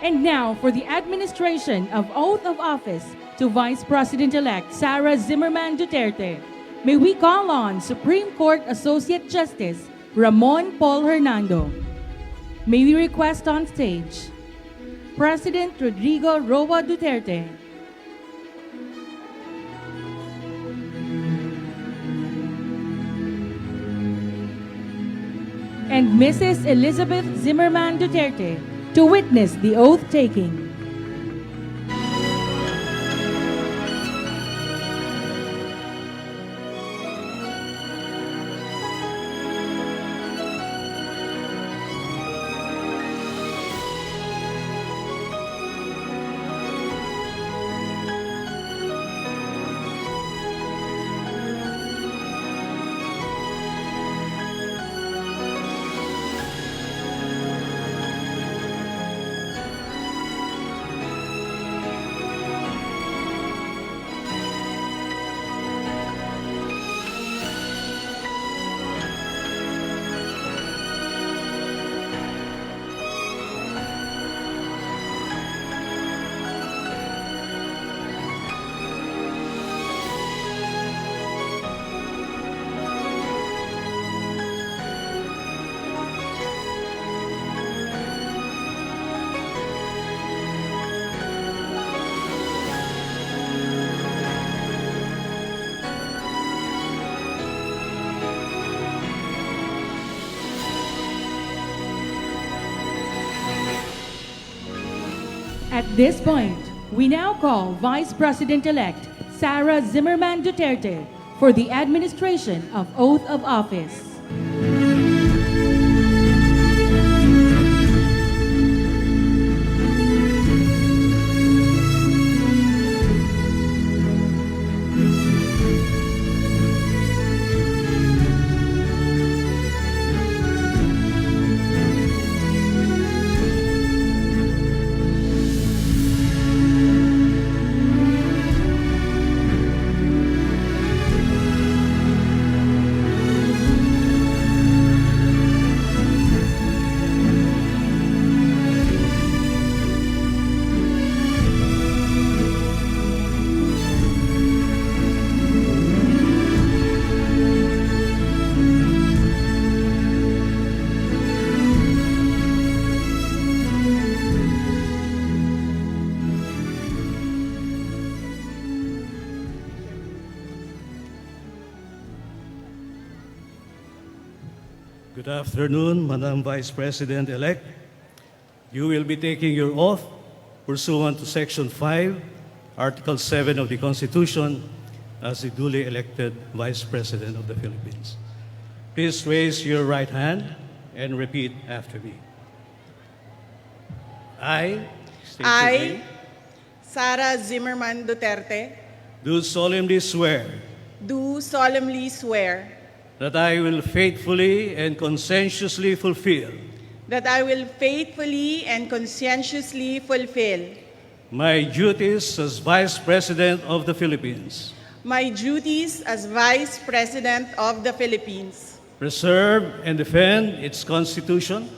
And now for the administration of oath of office to Vice President-elect Sara Zimmerman Duterte. May we call on Supreme Court Associate Justice Ramon Paul Hernando. May we request on stage President Rodrigo Roa Duterte, and Mrs. Elizabeth Zimmerman Duterte to witness the oath-taking. At this point, we now call Vice President-elect Sara Zimmerman Duterte for the administration of oath of office. Good afternoon, Madam Vice President-elect. You will be taking your oath pursuant to Section 5, Article 7 of the Constitution as the duly elected Vice President of the Philippines. Please raise your right hand and repeat after me. State your name, Sara Zimmerman Duterte, do solemnly swear do solemnly swear that I will faithfully and conscientiously fulfill that I will faithfully and conscientiously fulfill my duties as Vice President of the Philippines, my duties as Vice President of the Philippines, preserve and defend its Constitution,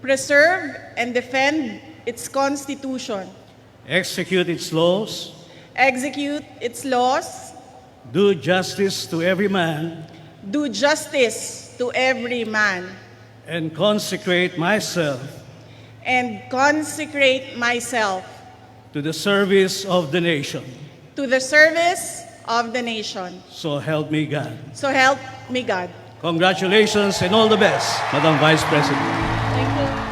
preserve and defend its Constitution, execute its laws, execute its laws, do justice to every man, do justice to every man, and consecrate myself to the service of the nation. to the service of the nation. So help me God. So help me God. Congratulations and all the best, Madam Vice President. Thank you.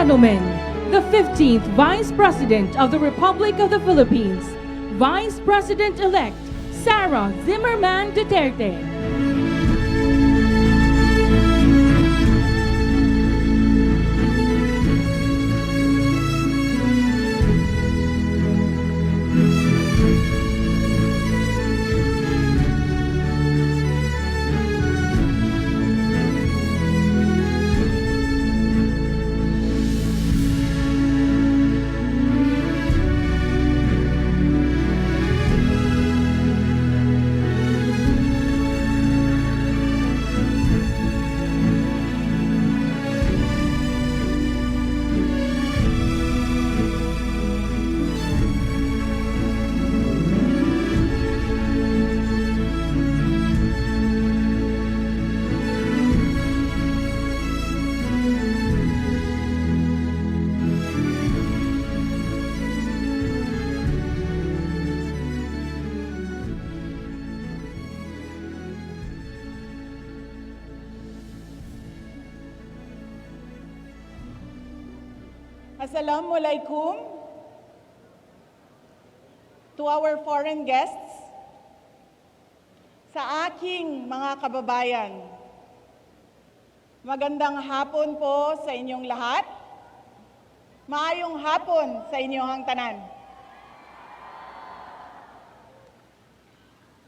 gentlemen, the 15th Vice President of the Republic of the Philippines, Vice President-elect Sara Zimmerman Duterte. Assalamualaikum to our foreign guests, sa aking mga kababayan. Magandang hapon po sa inyong lahat. Maayong hapon sa inyong tanan.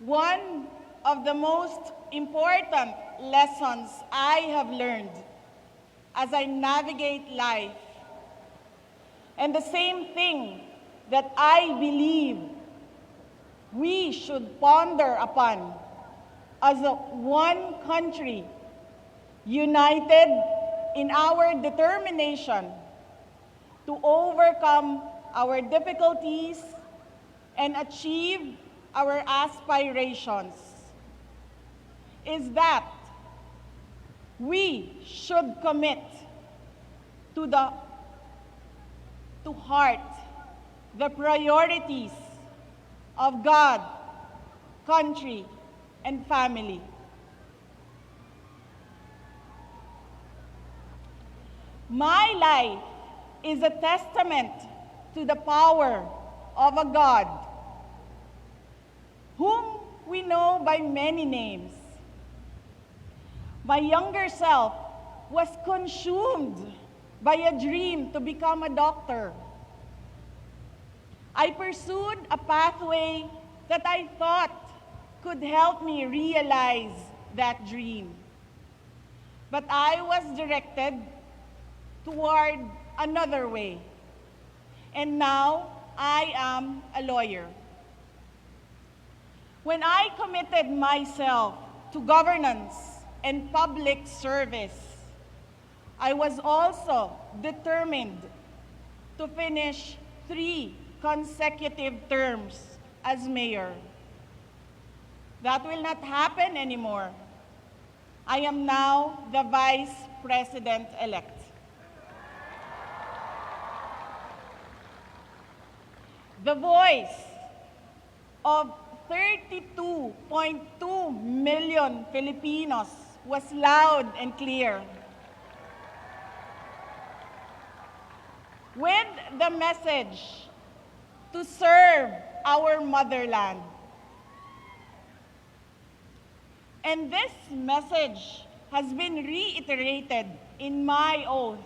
One of the most important lessons I have learned as I navigate life, and the same thing that I believe we should ponder upon as one country, united in our determination to overcome our difficulties and achieve our aspirations, is that we should commit to heart the priorities of God, country, and family. My life is a testament to the power of a God whom we know by many names. My younger self was consumed by a dream to become a doctor. I pursued a pathway that I thought could help me realize that dream. But I was directed toward another way. And now I am a lawyer. When I committed myself to governance and public service, I was also determined to finish 3 consecutive terms as mayor. That will not happen anymore. I am now the Vice President-elect. The voice of 32.2 million Filipinos was loud and clear. With the message to serve our motherland. And this message has been reiterated in my oath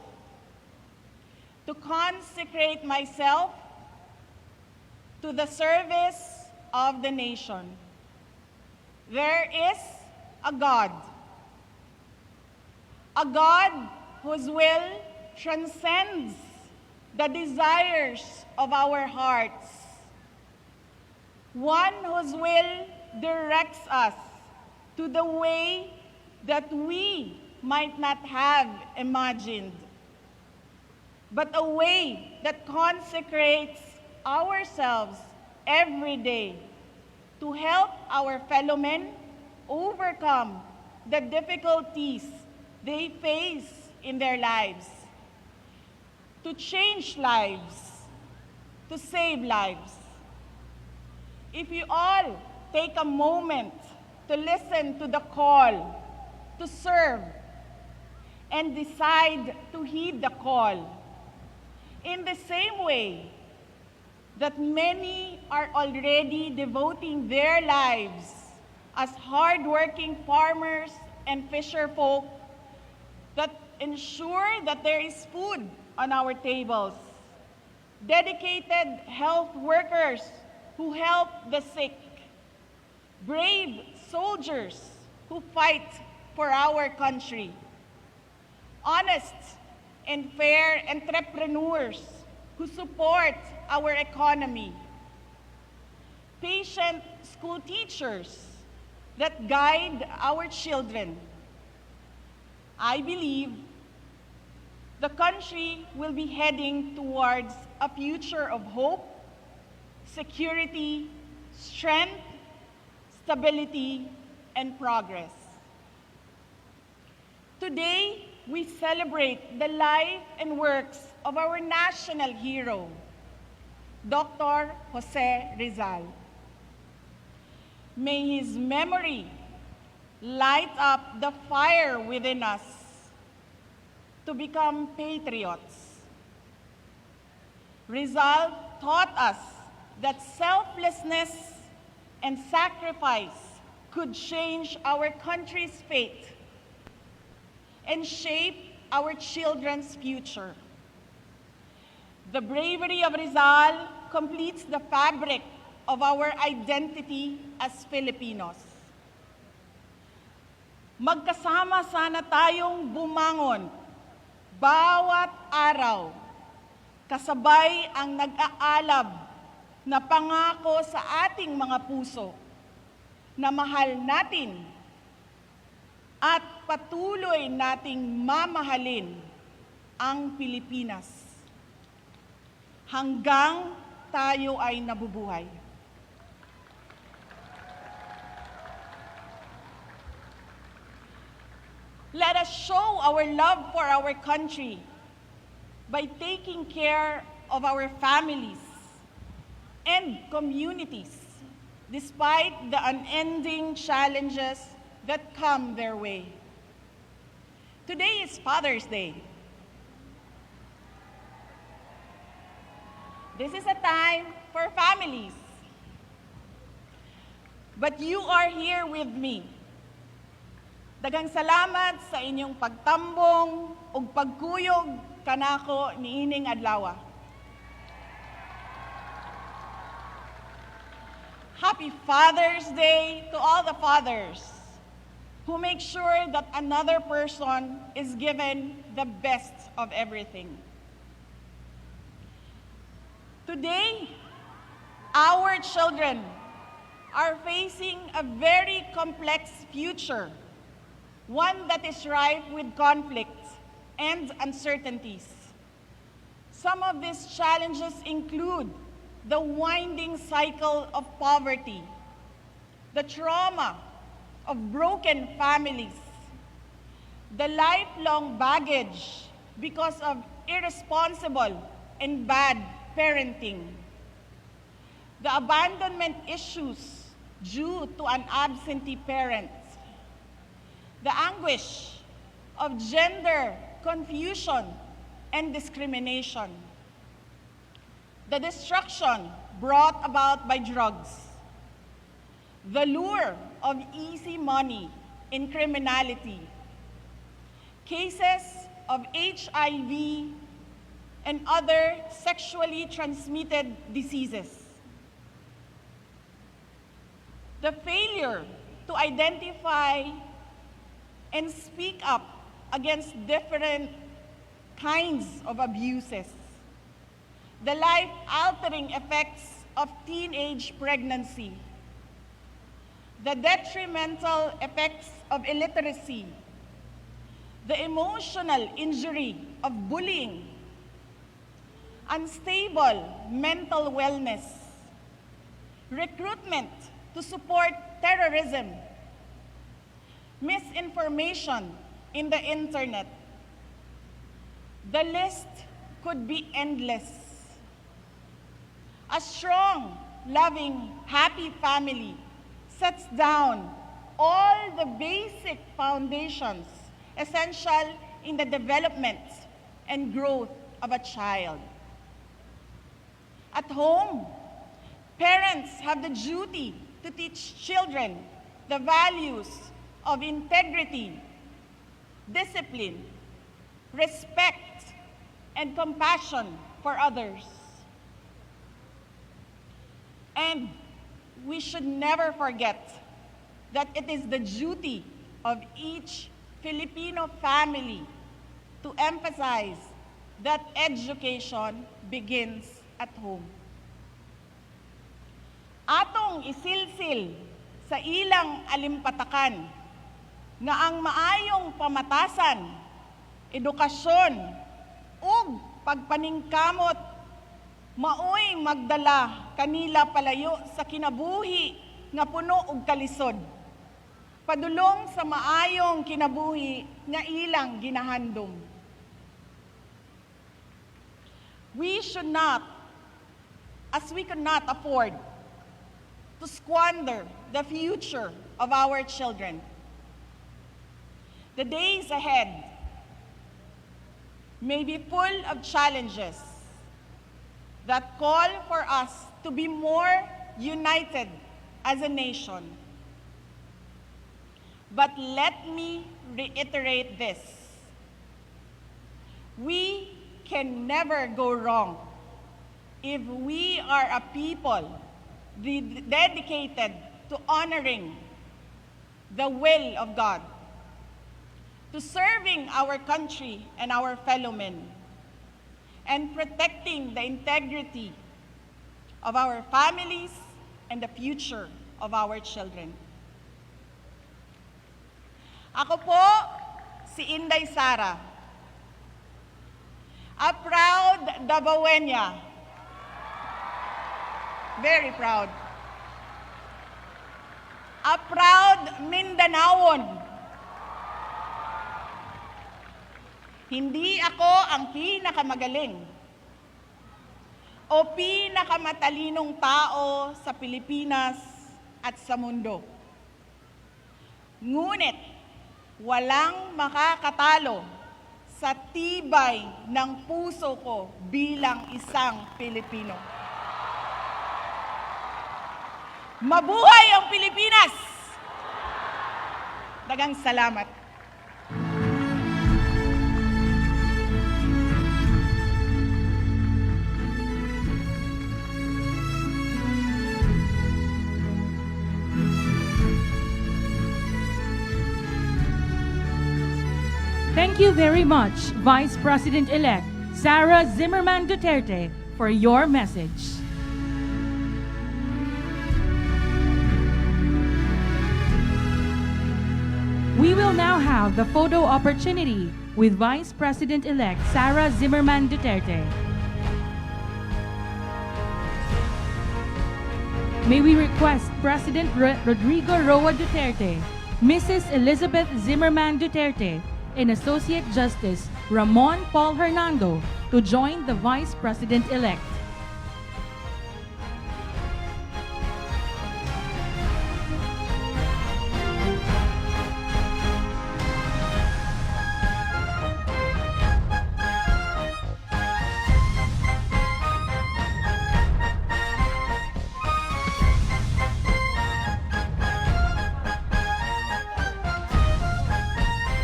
to consecrate myself to the service of the nation. There is a God whose will transcends the desires of our hearts, one whose will directs us to the way that we might not have imagined, but a way that consecrates ourselves every day to help our fellow men overcome the difficulties they face in their lives, to change lives, to save lives. If you all take a moment to listen to the call to serve and decide to heed the call, In the same way that many are already devoting their lives as hardworking farmers and fisherfolk that ensure that there is food on our tables, dedicated health workers who help the sick, brave soldiers who fight for our country, honest and fair entrepreneurs who support our economy, patient school teachers that guide our children. I believe the country will be heading towards a future of hope, security, strength, stability, and progress. Today, we celebrate the life and works of our national hero, Dr. Jose Rizal. May his memory light up the fire within us to become patriots. Rizal taught us that selflessness and sacrifice could change our country's fate and shape our children's future. The bravery of Rizal completes the fabric of our identity as Filipinos. Magkasama sana tayong bumangon bawat araw, kasabay ang nag-aalab na pangako sa ating mga puso na mahal natin at patuloy nating mamahalin ang Pilipinas hanggang tayo ay nabubuhay. Let us show our love for our country by taking care of our families and communities despite the unending challenges that come their way. Today is Father's Day. This is a time for families. But you are here with me. Daghang salamat sa inyong pagtambong ug pagkuyog kanako niining adlaw. Happy Father's Day to all the fathers who make sure that another person is given the best of everything. Today, our children are facing a very complex future, one that is rife with conflicts and uncertainties. Some of these challenges include the winding cycle of poverty, the trauma of broken families, the lifelong baggage because of irresponsible and bad parenting, the abandonment issues due to an absentee parent, the anguish of gender confusion and discrimination, the destruction brought about by drugs, the lure of easy money in criminality, cases of HIV and other sexually transmitted diseases, the failure to identify and speak up against different kinds of abuses, the life-altering effects of teenage pregnancy, the detrimental effects of illiteracy, the emotional injury of bullying, unstable mental wellness, recruitment to support terrorism, misinformation in the internet. The list could be endless. A strong, loving, happy family sets down all the basic foundations essential in the development and growth of a child. At home, parents have the duty to teach children the values of integrity, discipline, respect, and compassion for others. And we should never forget that it is the duty of each Filipino family to emphasize that education begins at home. Atong isilsil sa ilang alimpatakan nga ang maayong pamatasan, edukasyon, ug pagpaningkamot maoy magdala kanila palayo sa kinabuhi nga puno og kalisod, padulong sa maayong kinabuhi nga ilang ginahandom. We should not, as we could not afford to squander the future of our children. The days ahead may be full of challenges that call for us to be more united as a nation. But let me reiterate this. We can never go wrong if we are a people dedicated to honoring the will of God, to serving our country and our fellow men, and protecting the integrity of our families and the future of our children. Ako po si Inday Sara, a proud Davaoeña, very proud, a proud Mindanaon. Hindi ako ang pinakamagaling o pinakamatalinong tao sa Pilipinas at sa mundo. Ngunit, walang makakatalo sa tibay ng puso ko bilang isang Pilipino. Mabuhay ang Pilipinas! Daghang salamat. Thank you very much, Vice President-elect Sara Zimmerman Duterte, for your message. We will now have the photo opportunity with Vice President-elect Sara Zimmerman Duterte. May we request President Rodrigo Roa Duterte, Mrs. Elizabeth Zimmerman Duterte, and Associate Justice Ramon Paul Hernando to join the Vice President-elect.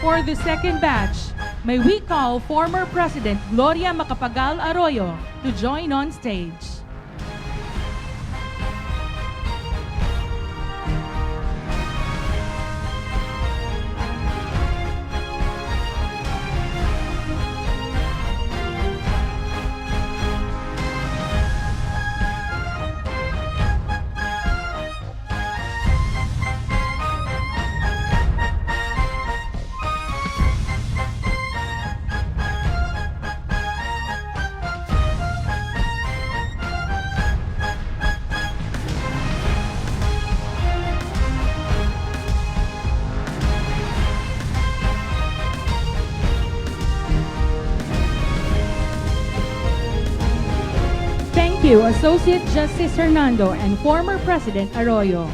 For the second batch, may we call former President Gloria Macapagal Arroyo to join on stage. Thank you, Associate Justice Hernando and former President Arroyo.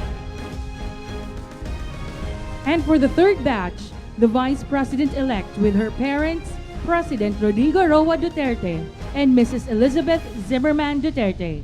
And for the third batch, the Vice President-elect with her parents, President Rodrigo Roa Duterte, and Mrs. Elizabeth Zimmerman Duterte.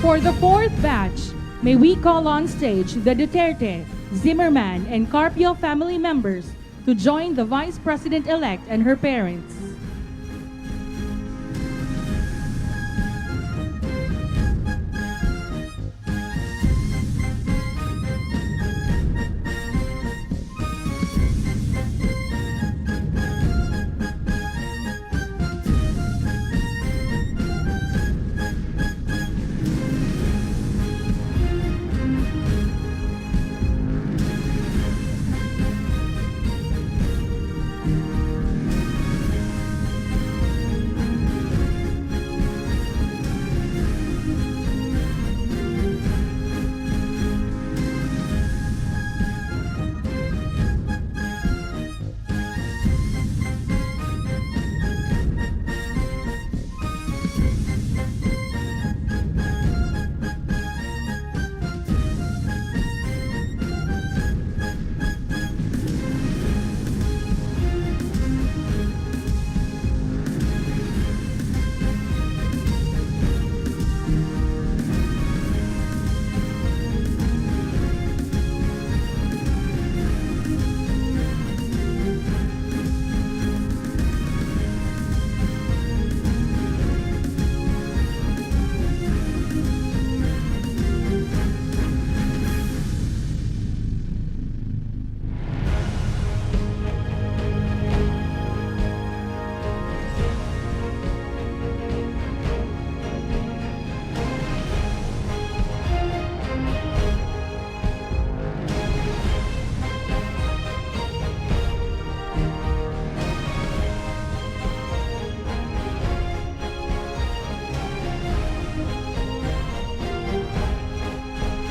For the fourth batch, may we call on stage the Duterte, Zimmerman, and Carpio family members to join the Vice President-elect and her parents.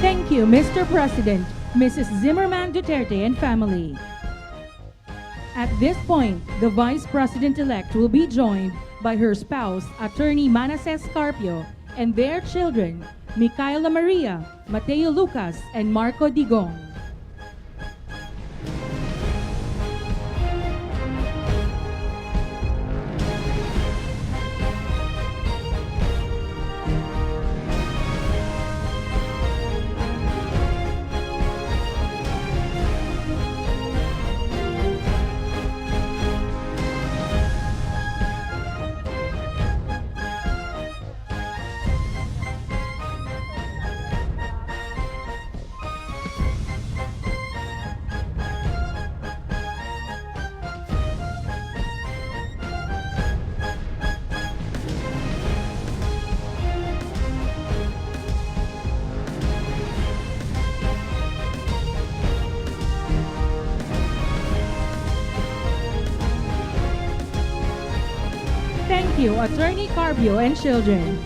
Thank you, Mr. President, Mrs. Zimmerman Duterte and family. At this point, the Vice President-elect will be joined by her spouse, Attorney Manasseh Carpio, and their children, Micaela Maria, Mateo Lucas, and Marco Digong. Thank you, Attorney Carpio and children.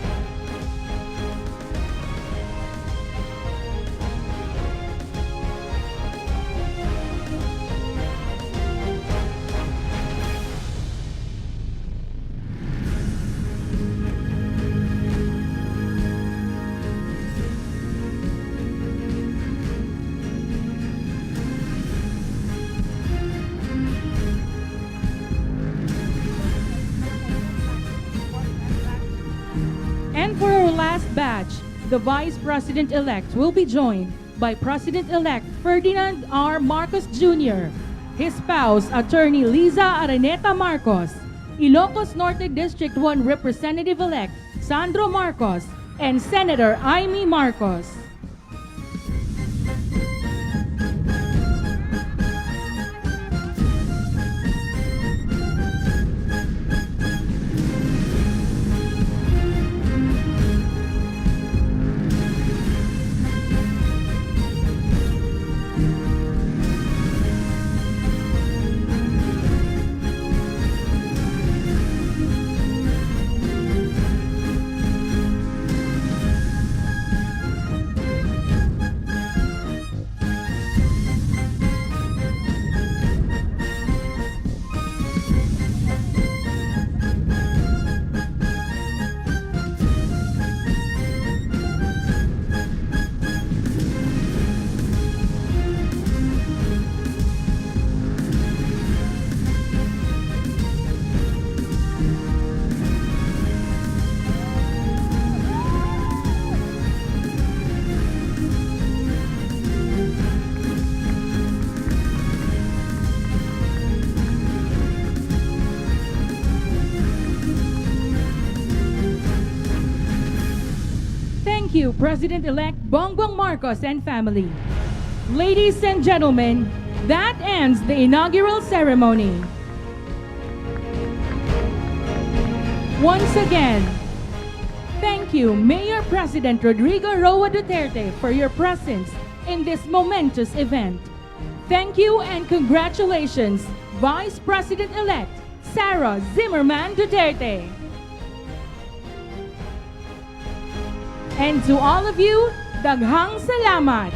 And for our last batch, the Vice President-elect will be joined by President-elect Ferdinand R. Marcos Jr., his spouse, Attorney Liza Araneta Marcos, Ilocos Norte District 1 Representative-elect Sandro Marcos, and Senator Amy Marcos. Thank you, President-elect Bongbong Marcos and family. Ladies and gentlemen, that ends the inaugural ceremony. Once again, thank you, Mayor President Rodrigo Roa Duterte, for your presence in this momentous event. Thank you and congratulations, Vice President-elect Sara Zimmerman Duterte. And to all of you, daghang salamat.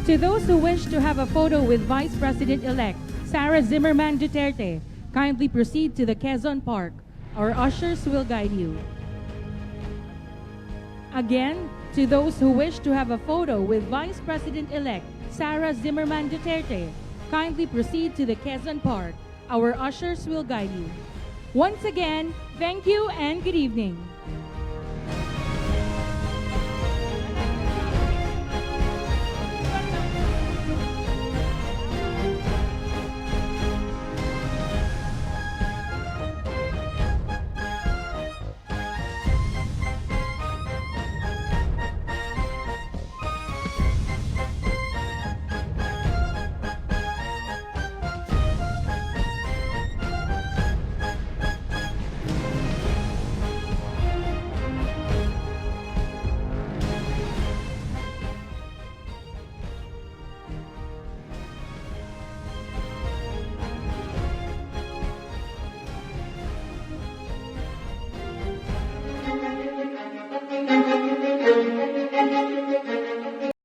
To those who wish to have a photo with Vice President-elect Sara Zimmerman Duterte, kindly proceed to the Quezon Park. Our ushers will guide you. Again, to those who wish to have a photo with Vice President-elect Sara Zimmerman Duterte, kindly proceed to the Quezon Park. Our ushers will guide you. Once again, thank you and good evening.